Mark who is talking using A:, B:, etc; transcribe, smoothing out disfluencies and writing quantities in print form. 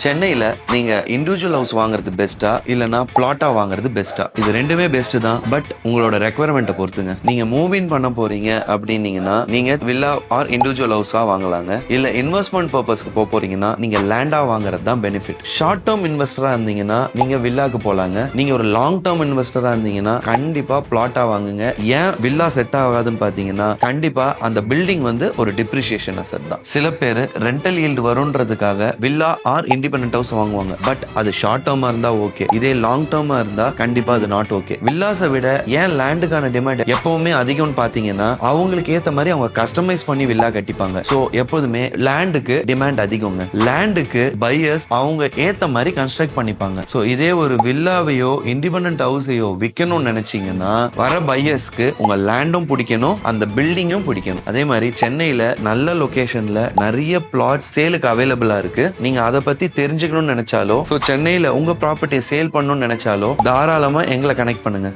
A: சென்னையில நீங்க individual house வாங்குறது பெஸ்ட்டா இல்லனா பிளாட்டா வாங்குறது பெஸ்ட்டா? இது ரெண்டுமே பெஸ்ட் தான். பட் உங்களோட ரெக்வயர்மெண்ட்டை பொறுத்துங்க. நீங்க மூவ் இன் பண்ண போறீங்க அப்படின்னீங்கன்னா நீங்க வில்லா ஆர் இண்டிவிஜுவல் ஹவுஸா வாங்கலாங்க. இல்ல இன்வெஸ்ட்மெண்ட் பர்பஸ்க்கு போறீங்கன்னா நீங்க லேண்டா வாங்குறது தான் பெனிஃபிட். ஷார்ட் டேர்ம் இன்வெஸ்டரா இருந்தீங்கன்னா நீங்க வில்லாக்கு போலாங்க. நீங்க ஒரு லாங் டேர்ம் இன்வெஸ்டரா இருந்தீங்கன்னா கண்டிப்பா பிளாட்டா வாங்குங்க. ஏன் வில்லா செட் ஆகாதுன்னு பாத்தீங்கன்னா கண்டிப்பா அந்த பில்டிங் ஒரு டிப்ரிசியேஷன் அசெட் தான். சில பேர் ரெண்டல் ஈல்டு வரும்ன்றதுக்காக வில்லா ஆர் இண்டிபெண்டன்ட் ஹவுஸ் வாங்குவாங்க. பட் அது ஷார்ட் டேர்மா இருந்தா ஓகே. இதே லாங் டேர்மா இருந்தா கண்டிப்பா அது நாட் ஓகே. வில்லாஸை விட ஏன் லேண்டுக்கான டிமாண்ட் எப்பவுமே அதிகம்னு பாத்தீங்கன்னா அவங்களுக்கு ஏத்த மாதிரி அவங்க கஸ்டமைஸ் பண்ணி வில்லா கட்டிப்பாங்க. சோ எப்போதுமே லேண்டுக்கு டிமாண்ட் அதிகங்க. லேண்டுக்கு பையர்ஸ் அவங்க ஏத்த மாதிரி கன்ஸ்ட்ரக்ட் பண்ணிப்பாங்க. சோ இதே ஒரு வில்லாவையோ இண்டிபெண்டன்ட் ஹவுஸையோ விற்கணும்னு நினைச்சீங்கன்னா வர பையர்ஸ்க்கு உங்க லேண்டும் பிடிக்கணும், அந்த பில்டிங்கும் பிடிக்கணும். அதே மாதிரி சென்னையில நல்ல லொகேஷன்ல நிறைய பிளாட் சேலுக்கு அவைலபிளா இருக்கு. நீங்க அதை பத்தி தெரிஞ்சுக்கணும்னு நினைச்சாலோ சென்னையில உங்க ப்ராப்பர்ட்டியை சேல் பண்ணணும்னு நினைச்சாலோ தாராளமா எங்களை கனெக்ட் பண்ணுங்க.